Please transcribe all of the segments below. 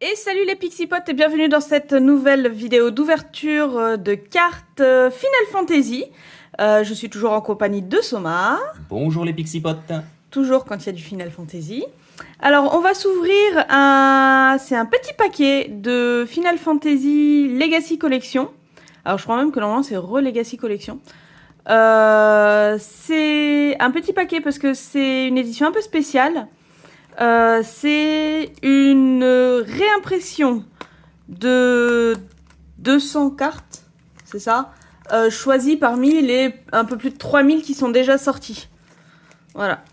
Et salut les Pixipotes et bienvenue dans cette nouvelle vidéo d'ouverture de cartes Final Fantasy. Je suis toujours en compagnie de Soma, Bonjour les pixipotes. toujours quand il y a du Final Fantasy. Alors on va s'ouvrir c'est un petit paquet de Final Fantasy Legacy Collection. Alors je crois même que normalement c'est Re-Legacy Collection. C'est un petit paquet parce que c'est une édition un peu spéciale. C'est une réimpression de 200 cartes, c'est ça, choisies parmi les un peu plus de 3000 qui sont déjà sorties. Voilà.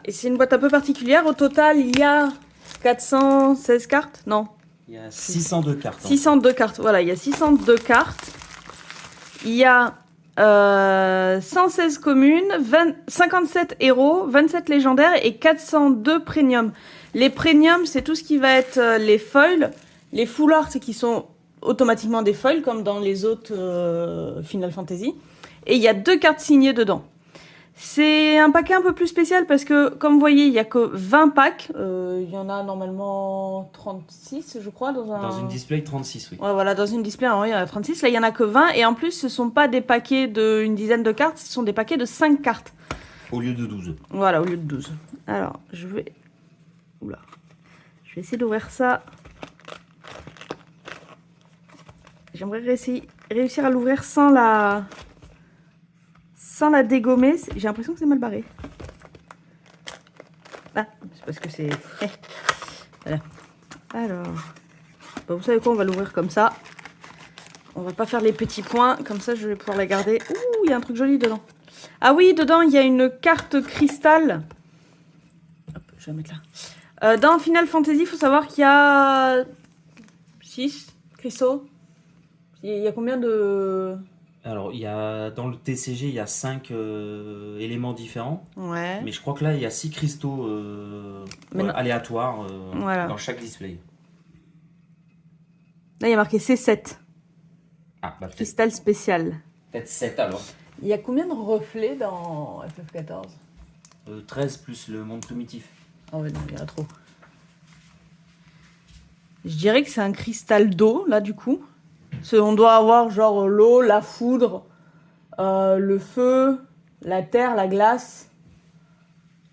Et c'est une boîte un peu particulière. Au total, il y a 416 cartes. Non. Il y a 602 cartes. 602 cartes. Voilà, il y a 602 cartes. Il y a 116 communes, 57 héros, 27 légendaires et 402 premium. Les premium, c'est tout ce qui va être les foils. Les full art, c'est qui sont automatiquement des foils, comme dans les autres Final Fantasy. Et il y a 2 cartes signées dedans. C'est un paquet un peu plus spécial parce que, comme vous voyez, il n'y a que 20 packs. Il y en a normalement 36, je crois. Dans une display 36, oui. Ouais, voilà, dans une display, il y en a 36. Là, il n'y en a que 20. Et en plus, ce ne sont pas des paquets d'une dizaine de cartes, ce sont des paquets de 5 cartes. Au lieu de 12. Voilà, au lieu de 12. Alors, je vais... Oula. Je vais essayer d'ouvrir ça. J'aimerais réussir à l'ouvrir sans la dégommer. J'ai l'impression que c'est mal barré. Ah, c'est parce que c'est... Voilà. Alors... Bah, vous savez quoi, on va l'ouvrir comme ça. On va pas faire les petits points, comme ça je vais pouvoir la garder. Ouh, il y a un truc joli dedans. Ah oui, dedans il y a une carte cristal. Hop, je vais la mettre là. Dans Final Fantasy, il faut savoir qu'il y a 6 cristaux. Il y a combien de... Alors, dans le TCG, il y a 5 éléments différents. Ouais. Mais je crois que là, il y a 6 cristaux aléatoires voilà. dans chaque display. Là, il y a marqué C7. Ah, bah Cristal spécial. peut-être 7 alors. Il y a combien de reflets dans FF14 13 plus le monde primitif. Ah ouais, non, il y en a trop. Je dirais que c'est un cristal d'eau, là, du coup. On doit avoir genre l'eau, la foudre, le feu, la terre, la glace.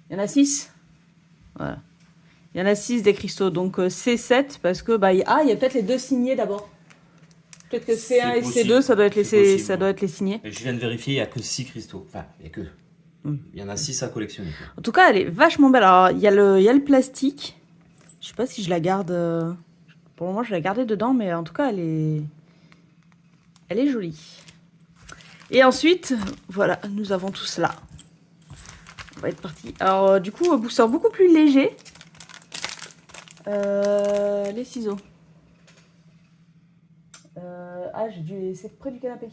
Il y en a 6. Voilà. Il y en a 6 des cristaux, donc C7 parce que il y a peut-être les 2 signés d'abord. Peut-être que C1 et C2, ça doit être les signés. Et je viens de vérifier, il n'y a que 6 cristaux. Enfin, il y a que... Il y en a 6 à collectionner. En tout cas, elle est vachement belle. Alors, il y a le plastique. Je sais pas si je la garde... Pour le moment, je l'ai gardée dedans, mais en tout cas, elle est jolie. Et ensuite, voilà, nous avons tout cela. On va être parti. Alors, du coup, booster beaucoup plus léger. Les ciseaux. C'est près du canapé.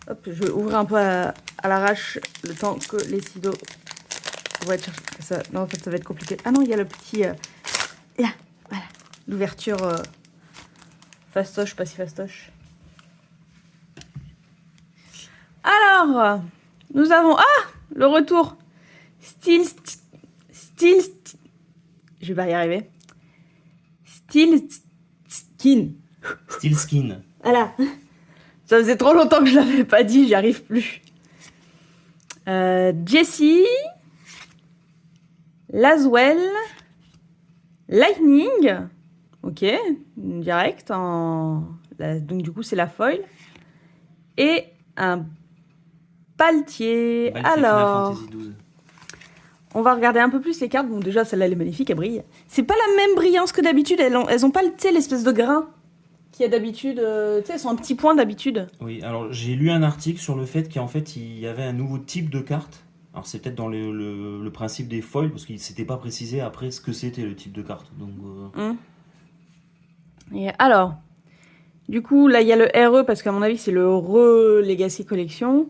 Hop, je vais ouvrir un peu à l'arrache le temps que les ciseaux vont être... Ça, non, en fait, ça va être compliqué. Ah non, il y a le petit... Là, voilà. L'ouverture fastoche, pas si fastoche. Alors, nous avons... Ah, le retour. Steel... Je vais pas y arriver. Steel Skin. Steel Skin. Voilà. Ça faisait trop longtemps que je l'avais pas dit, j'y arrive plus. Jessie. Laswell. Lightning. Ok, direct. Donc du coup, c'est la foil. Et un Baltier. Alors... Final Fantasy 12. On va regarder un peu plus les cartes. Bon, déjà, celle-là, elle est magnifique, elle brille. C'est pas la même brillance que d'habitude. Elles ont pas, tu sais, l'espèce de grain qu'il y a d'habitude. Tu sais, elles sont un petit point d'habitude. Oui, alors j'ai lu un article sur le fait qu'en fait, il y avait un nouveau type de carte. Alors c'est peut-être dans le principe des foils, parce qu'il ne s'était pas précisé après ce que c'était le type de carte. Donc, Et alors, du coup, là, il y a le RE, parce qu'à mon avis, c'est le Re-Legacy Collection.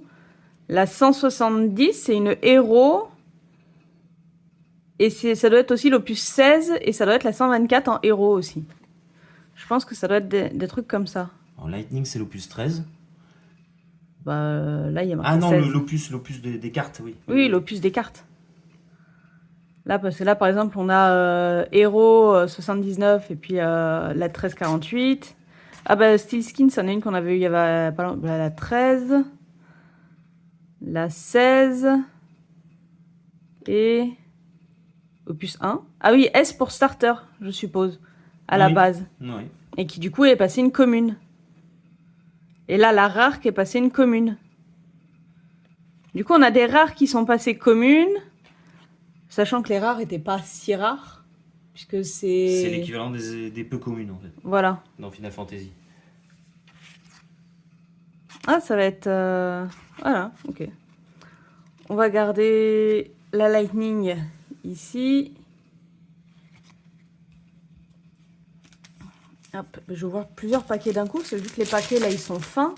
La 170, c'est une héros. Et ça doit être aussi l'opus 16, et ça doit être la 124 en héros aussi. Je pense que ça doit être des trucs comme ça. alors Lightning, c'est l'opus 13. Là, il y a marqué Ah non, 16. l'opus des cartes, oui. Oui, l'opus des cartes. Là, parce que là, par exemple, on a Hero 79 et puis la 1348. Ah bah, Steel Skin, c'en est une qu'on avait eu il y avait pas longtemps. La 13. La 16. Et... Opus 1. Ah oui, S pour starter, je suppose, à la Oui. base. Oui. Et qui, du coup, est passée une commune. Et là, la rare qui est passée une commune. Du coup, on a des rares qui sont passées communes, sachant que les rares étaient pas si rares, puisque c'est... C'est l'équivalent des peu communes en fait, Voilà. dans Final Fantasy. Ah, ça va être... Voilà, ok. On va garder la Lightning ici. Hop, je vais voir plusieurs paquets d'un coup, c'est vu que les paquets là, ils sont fins.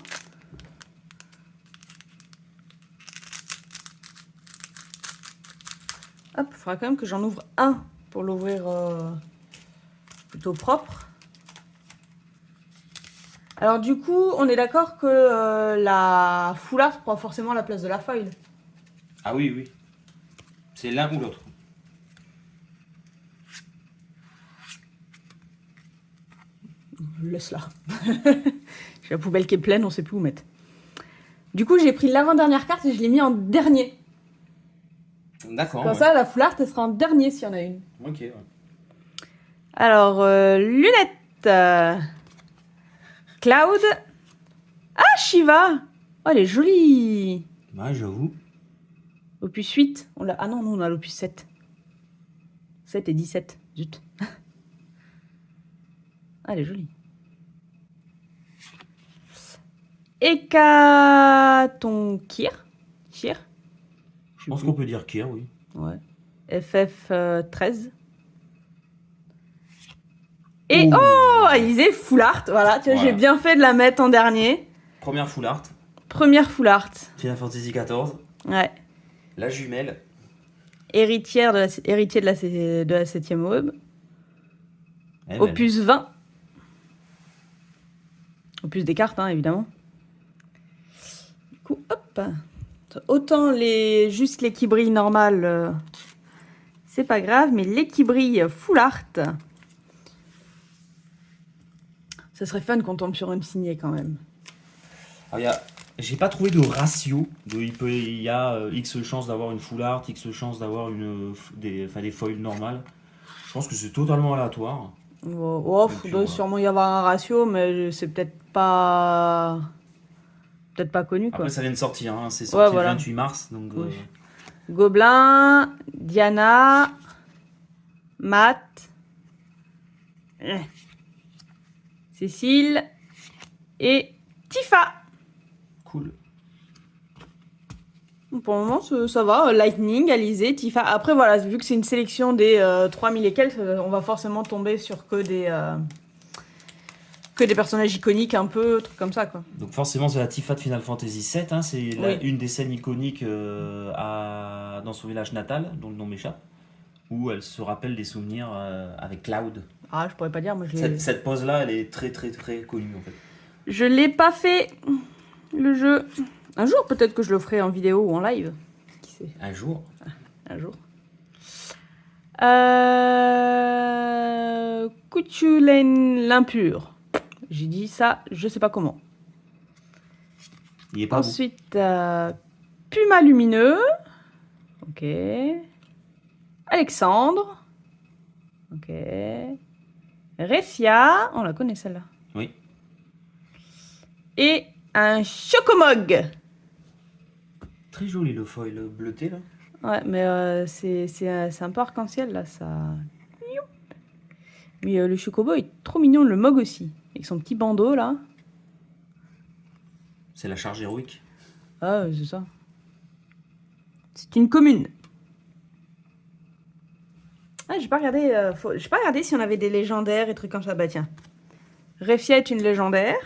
Hop, il faudra quand même que j'en ouvre un pour l'ouvrir plutôt propre. Alors du coup, on est d'accord que la foulard prend forcément la place de la foil. Ah oui, oui. C'est l'un ou l'autre. Laisse-la. J'ai la poubelle qui est pleine, on sait plus où mettre. Du coup, j'ai pris l'avant-dernière carte et je l'ai mis en dernier. D'accord. Comme Ouais. ça, la foulard, elle sera en dernier s'il y en a une. Ok, ouais. Alors, lunettes. Cloud. Ah, Shiva. Oh, elle est jolie. Ouais, j'avoue. Opus 8. On l'a... Ah non, non, on a l'opus 7. 7 et 17. Zut. Ah, elle est jolie. Hécatonkir. Chir. Je pense qu'on peut dire Kier, oui. Ouais. FF 13. Et Ouh. oh, Alizé full art. Voilà, tu vois, Voilà. j'ai bien fait de la mettre en dernier. Première full art, Première full art. Final Fantasy XIV, Ouais. la jumelle. Héritière de la, héritier de la 7ème aube. Elle est belle. Opus 20. Opus des cartes, hein, évidemment. Du coup, hop. Autant juste les qui brillent normal, c'est pas grave, mais les qui brillent full art, ça serait fun qu'on tombe sur une signée quand même. Alors, j'ai pas trouvé de ratio. Il y a X chances d'avoir une full art, X chances d'avoir des foils normales. Je pense que c'est totalement aléatoire. Oh, Et puis, il doit voilà. sûrement y avoir un ratio, mais c'est peut-être pas connu, quoi. Après, ça vient de sortir, hein. C'est sorti voilà. le 28 mars. Donc, Oui. Gobelin, Diana, Matt, Cécile et Tifa. cool. Pour le moment, ça va. Lightning, Alizé, Tifa. Après, voilà, vu que c'est une sélection des 3000 et quelques, on va forcément tomber sur que des personnages iconiques un peu, trucs comme ça, quoi. Donc forcément, c'est la Tifa de Final Fantasy VII. Hein. C'est Oui. une des scènes iconiques dans son village natal, dont le nom m'échappe, où elle se rappelle des souvenirs avec Cloud. Ah, je pourrais pas dire, moi je l'ai... Cette pose-là, elle est très très très connue en fait. Je l'ai pas fait, le jeu. Un jour, peut-être que je le ferai en vidéo ou en live. Qui sait, Un jour. un jour. Kuchulen l'impur. J'ai dit ça, je sais pas comment. Il est pas Ensuite, Puma lumineux. Ok. Alexandre. Ok. Refia. On la connaît celle-là. beau. Oui. Et un Chocomog. Très joli le foil bleuté là. Ouais, mais c'est un peu arc-en-ciel là, ça. Mais le Chocobo est trop mignon, le Mog aussi. Avec son petit bandeau là. C'est la charge héroïque. Ah, c'est ça. C'est une commune. Ah, j'ai pas regardé, j'ai pas regardé si on avait des légendaires et trucs comme ça. Bah tiens. Refia est une légendaire.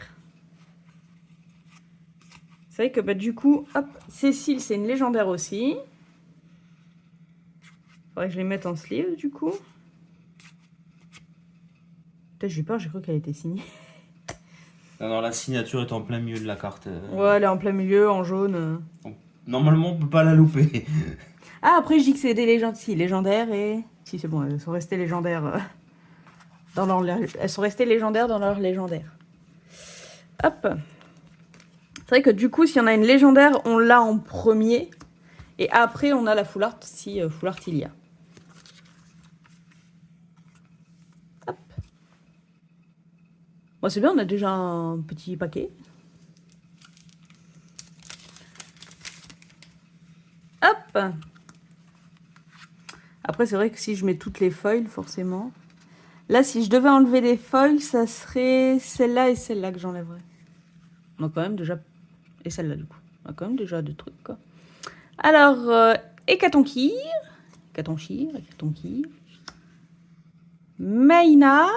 C'est vrai que bah, du coup, hop, Cécile c'est une légendaire aussi. Faudrait que je les mette en sleeve du coup. Peut-être j'ai peur, j'ai cru qu'elle était signée. Alors la signature est en plein milieu de la carte. Ouais, elle est en plein milieu, en jaune. Normalement, on peut pas la louper. Ah, après, je dis que c'est des légendaires. Si, légendaires et... Si, c'est bon, elles sont restées légendaires dans leur... Elles sont restées légendaires dans leur légendaire. Hop. C'est vrai que du coup, s'il y en a une légendaire, on l'a en premier. Et après, on a la full art, si full art il y a. Hop. Bon, c'est bien, on a déjà un petit paquet. Hop. Après, c'est vrai que si je mets toutes les foils, forcément... Là, si je devais enlever des foils, ça serait celle-là et celle-là que j'enlèverais. On a quand même déjà... Et celle-là, du coup. On a quand même déjà deux trucs, quoi. Alors, Hécatonkir. Maïna.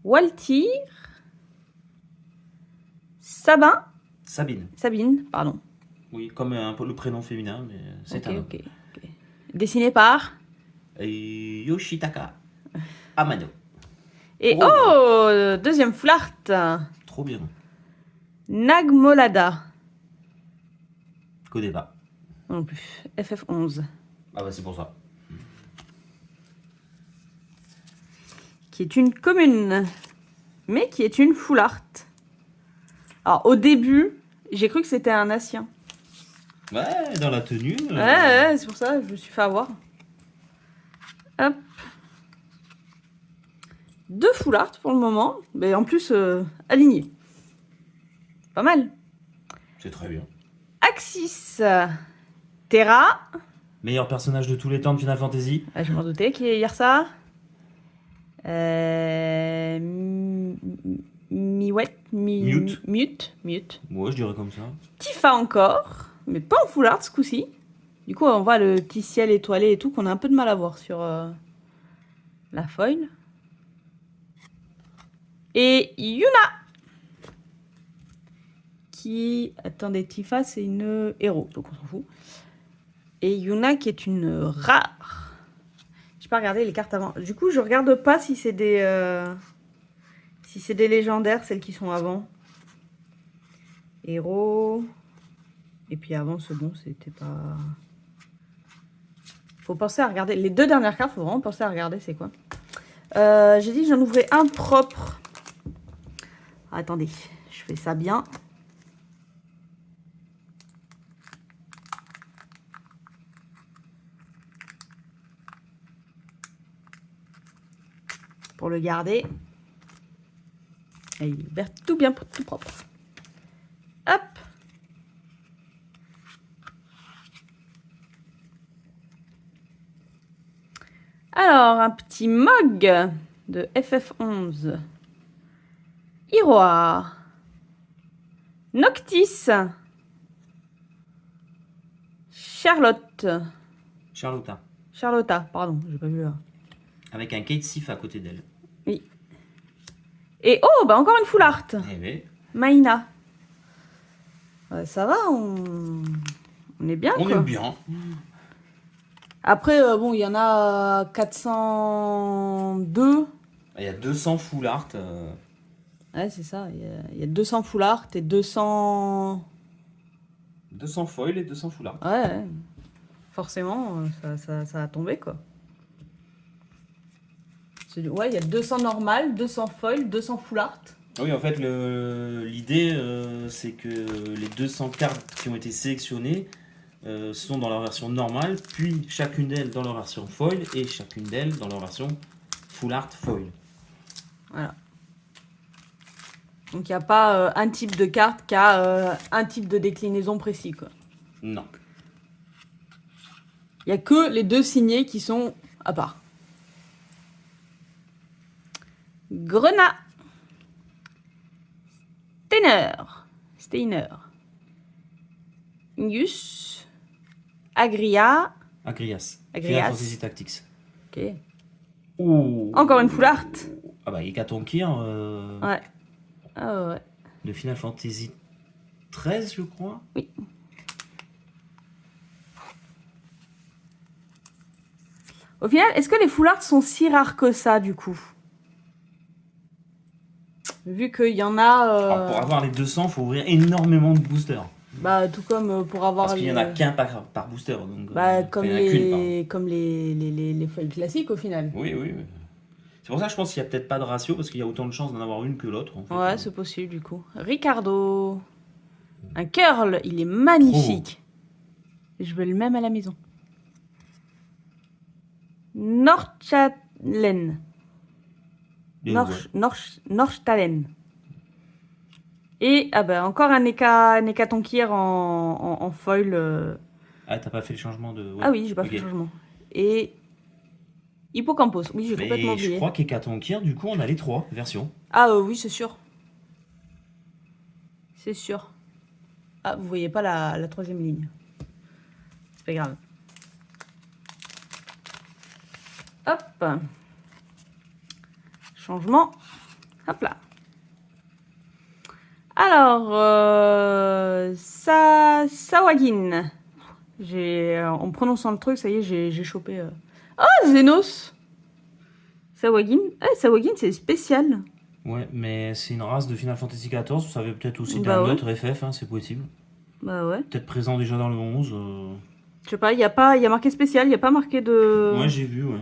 Waltir. Sabine, pardon. Oui, comme un peu le prénom féminin, mais c'est un homme. Ok. Dessiné par... Yoshitaka Amano. Et deuxième full art. Trop bien. Nagmolada. Connais pas. Non plus. FF11. Ah bah c'est pour ça. Qui est une commune. Mais qui est une full art. Alors au début, j'ai cru que c'était un Nassien. Ouais, dans la tenue. Ouais, c'est pour ça que je me suis fait avoir. Hop. 2 full art pour le moment. Mais en plus, alignés. Pas mal. C'est très bien. Axis. Terra. Meilleur personnage de tous les temps de Final Fantasy. Ah, je m'en doutais qu'il y ait hier ça. Mute. Ouais, je dirais comme ça. Tifa encore. Mais pas en full art ce coup-ci. Du coup, on voit le petit ciel étoilé et tout qu'on a un peu de mal à voir sur la foil. Et Yuna. Qui... Attendez, Tifa, c'est une héros, donc on s'en fout. Et Yuna qui est une rare. J'ai pas regardé les cartes avant. Du coup, je regarde pas si c'est des... Si c'est des légendaires, celles qui sont avant. Héros... Et puis avant, ce bon, c'était pas... Faut penser à regarder. Les 2 dernières cartes, faut vraiment penser à regarder c'est quoi. J'ai dit que j'en ouvrais un propre. Attendez, je fais ça bien. Pour le garder. Et il est tout bien, tout propre. Hop. Alors, un petit mug de FF11. Iroha. Noctis. Charlotta, pardon, j'ai pas vu là. Avec un Kate Sif à côté d'elle. Oui. Et oh, bah encore une full art. Eh oui. Maïna. Ouais, ça va, on est bien, On quoi. est bien. Après, bon, il y en a 402. Il y a 200 full art. Ouais, c'est ça. Il y a 200 full art et 200... 200 foil et 200 full art. Ouais. Forcément, ça a tombé, quoi. Ouais, il y a 200 normal, 200 foil, 200 full art. Oui, en fait, l'idée, c'est que les 200 cartes qui ont été sélectionnées sont dans leur version normale, puis chacune d'elles dans leur version foil, et chacune d'elles dans leur version full art foil. Voilà. Donc, il n'y a pas un type de carte qui a un type de déclinaison précis, quoi. Non. Il n'y a que les 2 signés qui sont à part. Grenat. Steiner. Ingus. Agrias. Final Fantasy Tactics. Ok. Ouh. Encore une full art. Ah bah, Hécatonkir. Ouais. Ah ouais. De Final Fantasy 13, je crois. Oui. Au final, est-ce que les full art sont si rares que ça, du coup? Vu qu'il y en a... Alors, pour avoir les 200, il faut ouvrir énormément de boosters. Bah, tout comme pour avoir Parce qu'il y en a qu'un par booster. Donc, bah, enfin, il y en a qu'une, pardon. comme les feuilles classiques au final. Oui, oui, oui. C'est pour ça que je pense qu'il n'y a peut-être pas de ratio, parce qu'il y a autant de chances d'en avoir une que l'autre, en fait. Ouais, c'est possible du coup. Ricardo. Un curl, il est Trop. magnifique. Je veux le même à la maison. Norchalen. Et ouais. Norchtalen. Et ah bah, encore un Nekatonkir en foil. Ah, t'as pas fait le changement de. Ouais. Ah oui, j'ai pas fait le changement. Et Hippocampos. Oui, j'ai complètement Mais oublié. je crois qu'Hécatonkir, du coup, on a les 3 versions. Ah oui, c'est sûr. C'est sûr. Ah, vous voyez pas la troisième ligne. C'est pas grave. Hop. Changement. Hop là. Alors, Sawagin. En prononçant le truc, ça y est, j'ai chopé. Ah, Xenos. Sawagin. Ah, Sawagin, c'est spécial. Ouais, mais c'est une race de Final Fantasy XIV, ça avait peut-être aussi Bah d'un ouais. autre FF, hein, c'est possible. Bah ouais. Peut-être présent déjà dans le 11. Je sais pas, il y a marqué spécial, il n'y a pas marqué de... Ouais, j'ai vu, ouais.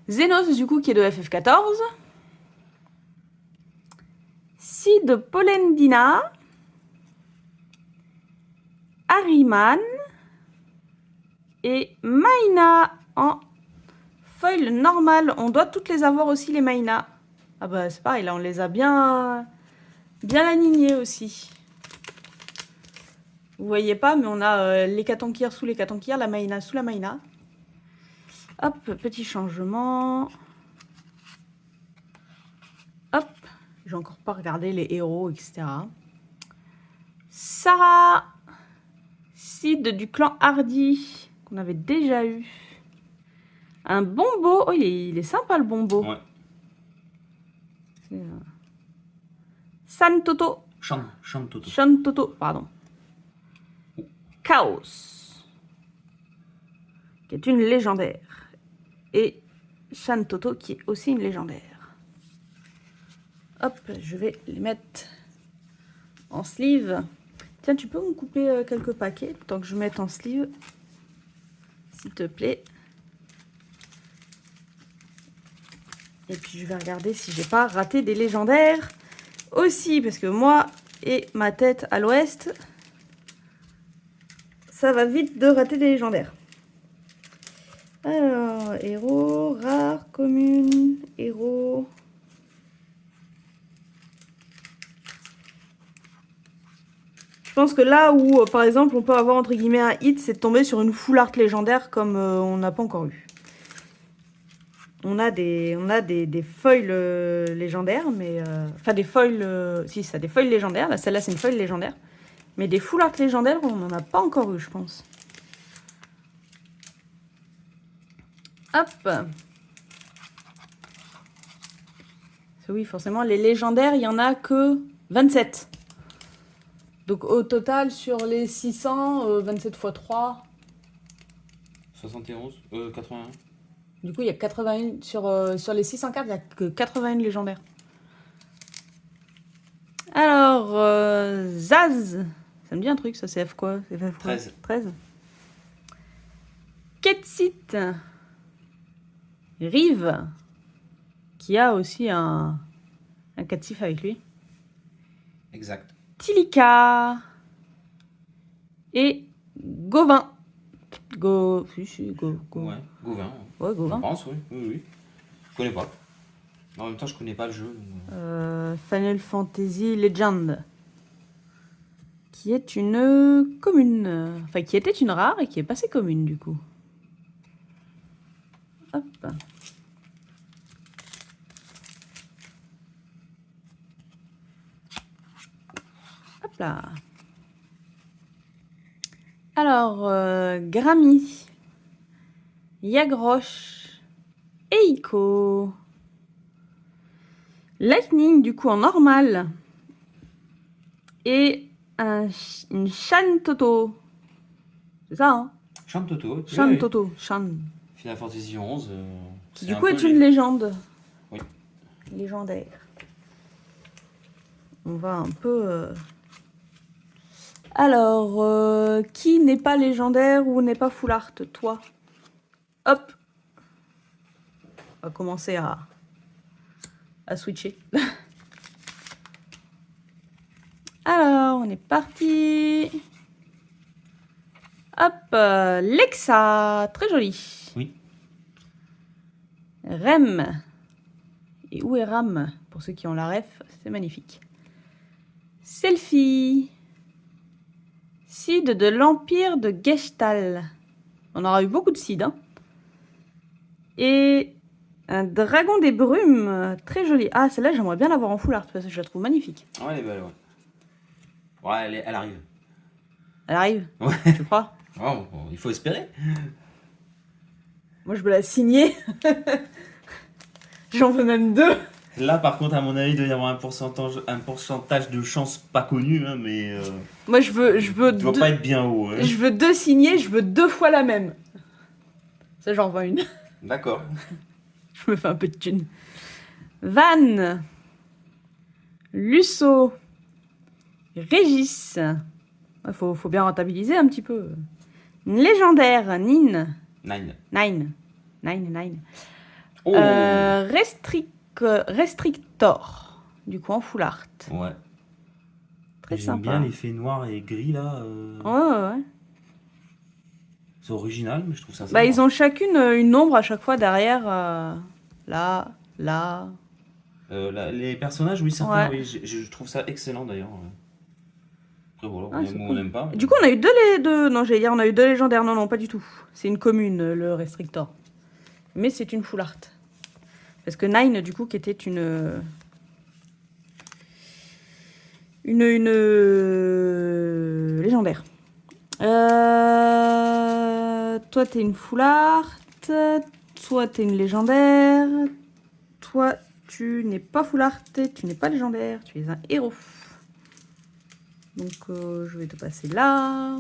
Xenos, du coup, qui est de FF14. Sid Polendina. Harriman. Et Maina en foil normal. On doit toutes les avoir aussi, les Maina. Ah bah c'est pareil, là on les a bien alignés aussi. Vous voyez pas, mais on a les Katankir sous les Katankir, la Maina sous la Maina. Hop, petit changement. Hop, j'ai encore pas regardé les héros, etc. Sarah, Sid du clan Hardy, qu'on avait déjà eu. Un Bombo, oh il est sympa le Bombo. Ouais. San Toto. Shantoto. Shantoto, pardon. Chaos, qui est une légendaire. Et Shantoto, qui est aussi une légendaire. Hop, je vais les mettre en sleeve. Tiens, tu peux me couper quelques paquets tant que je mette en sleeve, s'il te plaît. Et puis je vais regarder si j'ai pas raté des légendaires aussi, parce que moi et ma tête à l'ouest, ça va vite de rater des légendaires. Alors, héros, rare, commune, héros. Je pense que là où, par exemple, on peut avoir entre guillemets un hit, c'est de tomber sur une full art légendaire comme on n'a pas encore eu. On a des foils légendaires, mais... Enfin, des foils... si, ça, des foils légendaires. Là, celle-là, c'est une foil légendaire. Mais des full art légendaires, on n'en a pas encore eu, je pense. Hop. Oui, forcément, les légendaires, il n'y en a que 27. Donc, au total, sur les 600, 27 x 3... 71, 81. Du coup, il y a 81... Sur les 600 cartes, il n'y a que 81 légendaires. Alors, Zaz. Ça me dit un truc, ça, c'est F quoi? C'est F quoi? 13. Ketsit. Rive. Qui a aussi un catif avec lui. Exact. Tilika. Et Gauvin. Ouais, Ouais, Gauvin. Ouais, Gauvin. Je pense, oui. Oui. Je connais pas. En même temps, je connais pas le jeu. Final Fantasy Legend. Qui est une commune. Enfin, qui était une rare et qui est passée commune, du coup. Hop. Hop là. Alors, Grammy. Yagroche. Eiko. Lightning, du coup, en normal. Et une Shantoto. C'est ça, hein? Shantoto. Shantoto. Oui. Shan. Final Fantasy XI. Qui, du coup, est une légende. Oui. Légendaire. On va un peu Alors, qui n'est pas légendaire ou n'est pas full art, toi? Hop. On va commencer à switcher. Alors, on est parti. Hop, Lexa, très joli. Oui. Rem. Et où est Ram? Pour ceux qui ont la ref, c'est magnifique. Selfie. Cid de l'Empire de Geshtal. On aura eu beaucoup de Cid. Hein. Et un dragon des brumes, très joli. Ah, celle-là, j'aimerais bien l'avoir en full art parce que je la trouve magnifique. Ouais, elle est belle, ouais. Ouais, elle arrive. Elle arrive? Ouais. Tu crois? Oh, bon, il faut espérer. Moi, je veux la signer. J'en veux même 2. Là, par contre, à mon avis, il doit y avoir un pourcentage de chance pas connu, hein, mais Moi, je veux il doit pas être bien haut. Hein. Je veux 2 signés, je veux 2 fois la même. Ça, j'en vends une. D'accord. Je me fais un peu de thune. Van. Lusso. Régis. Il faut bien rentabiliser un petit peu. Légendaire. Nine. Nine. Oh. Restrictor. Du coup, en full art. Ouais. Très J'aime sympa. bien l'effet noir et gris là. Ouais. C'est original, mais je trouve ça sympa. Bah, ils ont chacune une ombre à chaque fois derrière. Là. Les personnages, oui, certains, Ouais. oui, je trouve ça excellent d'ailleurs. Après, voilà, Ah, on c'est aime ou on cool. n'aime pas. Du coup, on a eu deux. Non, j'allais dire, on a eu 2 légendaires. Non, pas du tout. C'est une commune, le Restrictor. Mais c'est une full art. Parce que Nine, du coup, qui était une légendaire. Toi, t'es une full art. Toi, t'es une légendaire. Toi, tu n'es pas full art. Tu n'es pas légendaire. Tu es un héros. Donc, je vais te passer là.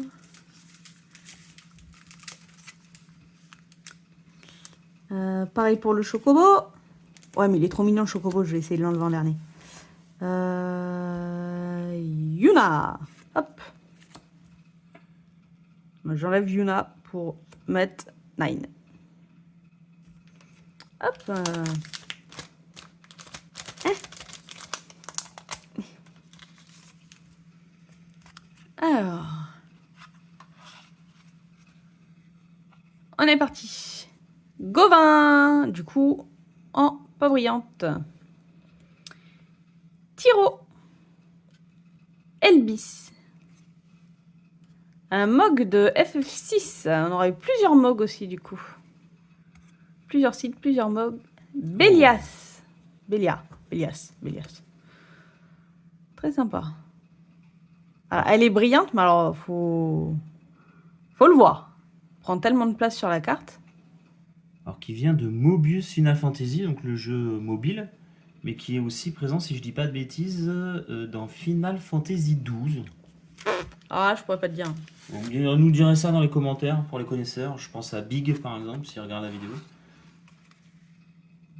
Pareil pour le chocobo. Ouais, mais il est trop mignon le chocobo. Je vais essayer de l'enlever en dernier. Yuna. Hop. J'enlève Yuna pour mettre Nine. Hop. Alors. On est parti. Gauvin. Du coup, en pas brillante. Tiro. Elbis. Un Mog de FF6. On aurait eu plusieurs Mogs aussi, du coup. Plusieurs sites, plusieurs Mogs. Bélias. Bélias. Très sympa. Alors, elle est brillante, mais alors, faut le voir. Elle prend tellement de place sur la carte. Alors, qui vient de Mobius Final Fantasy, donc le jeu mobile, mais qui est aussi présent, si je dis pas de bêtises, dans Final Fantasy XII. Ah, je pourrais pas te dire. On nous dirait ça dans les commentaires pour les connaisseurs. Je pense à Big par exemple, s'il regarde la vidéo.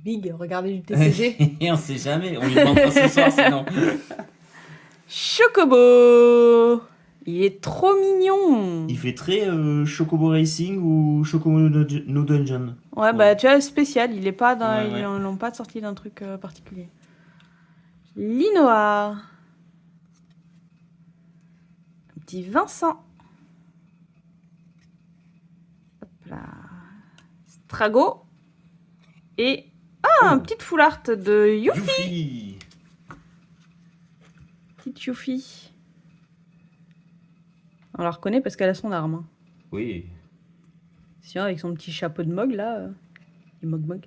Big, regardez du TCG. Et on sait jamais, on lui demande pas ce soir sinon. Chocobo. Il est trop mignon. Il fait très Chocobo Racing ou Chocobo No Dungeon. Ouais, bah tu vois, spécial. Il est pas dans, Ouais. Ils n'ont pas sorti d'un truc particulier. Linoa. Un petit Vincent. Hop là. Strago. Et un petite full art de Yuffie. Petite Yuffie. On la reconnaît parce qu'elle a son arme. Hein. Oui. Sinon, avec son petit chapeau de Mog là. Le Mog.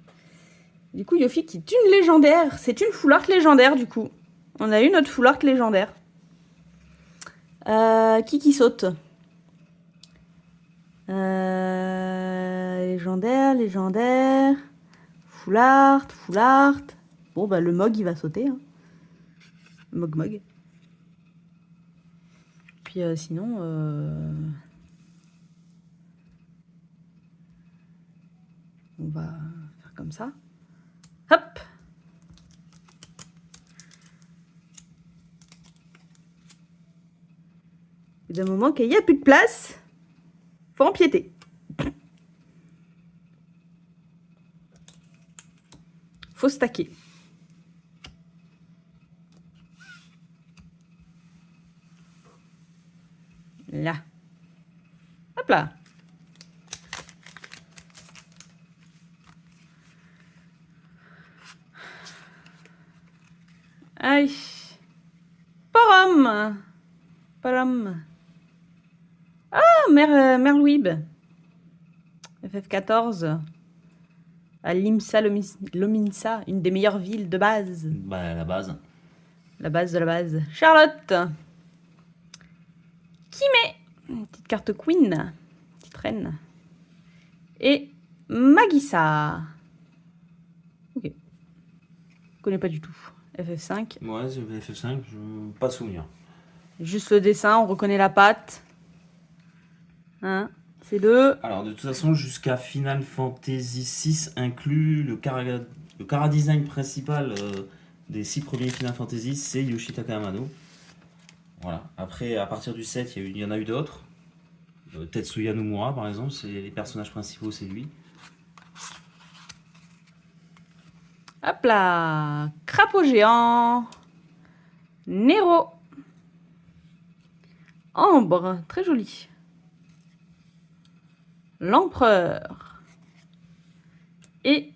Du coup, Yuffie qui est une légendaire. C'est une full art légendaire du coup. On a eu notre full art légendaire. Qui saute? Légendaire. Full art. Bon, bah, le Mog, il va sauter. Hein. Le Mog. Puis sinon... on va faire comme ça. Hop! Et d'un moment qu'il n'y a plus de place, faut empiéter. Faut stacker. Là. Hop là. Aïe. Porum. Porum. Ah, Merlouib. FF14. À Limsa Lominsa, une des meilleures villes de base. Bah, la base. La base de la base. Charlotte. Qui met une petite carte Queen. Petite reine. Et Magissa. Ok. Je connais pas du tout. FF5. Ouais, c'est FF5, je... pas de souvenir. Juste le dessin, on reconnaît la patte. Hein, c'est deux. Alors, de toute façon, jusqu'à Final Fantasy VI inclus, le chara design principal des 6 premiers Final Fantasy, c'est Yoshitaka Amano. Voilà. Après, à partir du 7, il y en a eu d'autres. Tetsuya Nomura, par exemple, c'est les personnages principaux, c'est lui. Hop là. Crapaud géant. Nero. Ambre, très joli. L'empereur. Et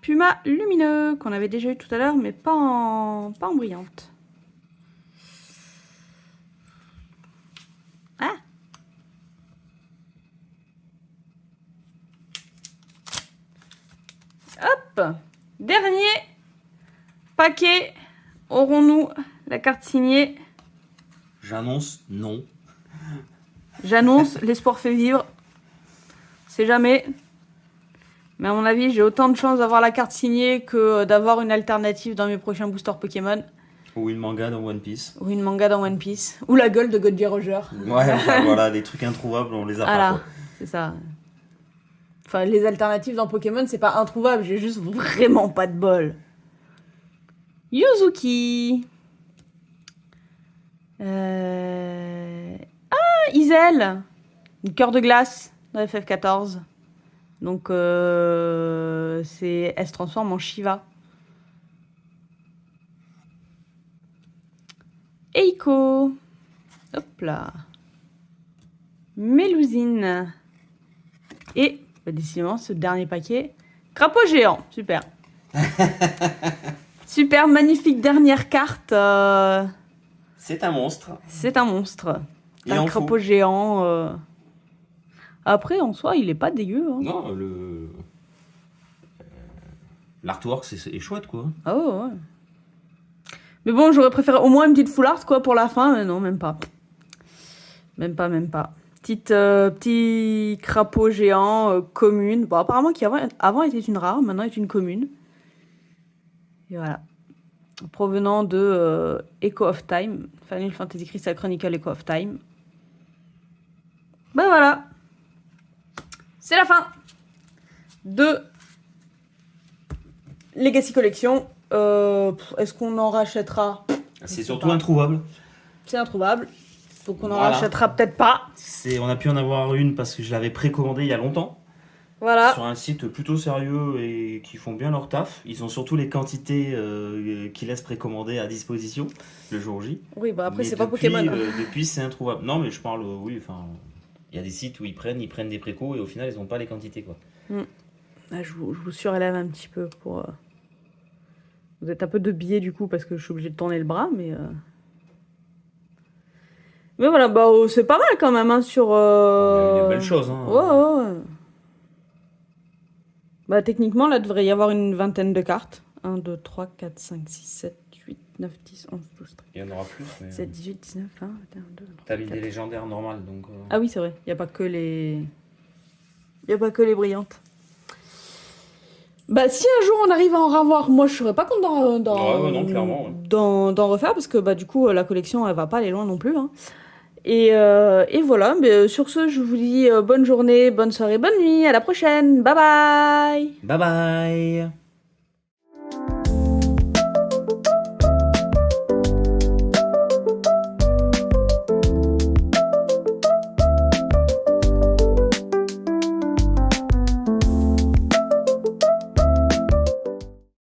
Puma lumineux, qu'on avait déjà eu tout à l'heure, mais pas en brillante. Ah. Hop. Dernier paquet. Aurons-nous la carte signée? J'annonce non. J'annonce, l'espoir fait vivre. C'est jamais. Mais à mon avis, j'ai autant de chances d'avoir la carte signée que d'avoir une alternative dans mes prochains boosters Pokémon. Ou une manga dans One Piece. Ou une manga dans One Piece. Ou la gueule de Goldie Roger. Ouais, enfin, voilà, des trucs introuvables, on les a Voilà, pas. c'est ça. Enfin, les alternatives dans Pokémon, c'est pas introuvable. J'ai juste vraiment pas de bol. Yuzuki. Ah, Isel. Une cœur de glace dans FF14. Donc, elle se transforme en Shiva. Eiko. Hop là. Mélusine. Et, décidément, ce dernier paquet. Crapaud géant. Super. Super, magnifique dernière carte. C'est un monstre. C'est un monstre. Il Un en crapaud faut. géant. Après, en soi, il est pas dégueu. Hein. Non, l'artwork est chouette, quoi. Ah ouais. Mais bon, j'aurais préféré au moins une petite full art, quoi, pour la fin. Mais non, même pas. Même pas. Petit crapaud géant commune. Bon, apparemment, qui avant était une rare, maintenant est une commune. Et voilà. Provenant de Echo of Time. Final Fantasy Crystal Chronicle Echo of Time. Ben voilà. C'est la fin de Legacy Collection. Est-ce qu'on en rachètera? C'est surtout introuvable. C'est introuvable. Donc on en Voilà. rachètera peut-être pas. On a pu en avoir une parce que je l'avais précommandée il y a longtemps. Voilà. Sur un site plutôt sérieux et qui font bien leur taf. Ils ont surtout les quantités qu'ils laissent précommander à disposition le jour J. Oui, bah après Mais c'est pas depuis, Pokémon. depuis, c'est introuvable. Non, mais je parle, oui, enfin... Il y a des sites où ils prennent des précos et au final, ils n'ont pas les quantités, quoi. Ah, je vous surélève un petit peu pour... Vous êtes un peu de biais du coup parce que je suis obligée de tourner le bras, mais... Mais voilà, bah c'est pas mal quand même hein, sur... Il y a des belles choses, hein. Ouais. Bah techniquement, là, il devrait y avoir une vingtaine de cartes. 1, 2, 3, 4, 5, 6, 7, 8, 9, 10, 11, 12, 13, Il y en aura plus, mais... 17, 18, 19, 20, 21, 22, 23, T'as mis 24. des légendaires normales, donc... Ah oui, c'est vrai. Il n'y a pas que les... Il n'y a pas que les brillantes. Bah si un jour on arrive à en revoir, moi je serais pas content Ouais, non, clairement, ouais. d'en refaire parce que bah du coup la collection elle va pas aller loin non plus. Hein. Et voilà, mais sur ce je vous dis bonne journée, bonne soirée, bonne nuit, à la prochaine, bye bye. Bye bye.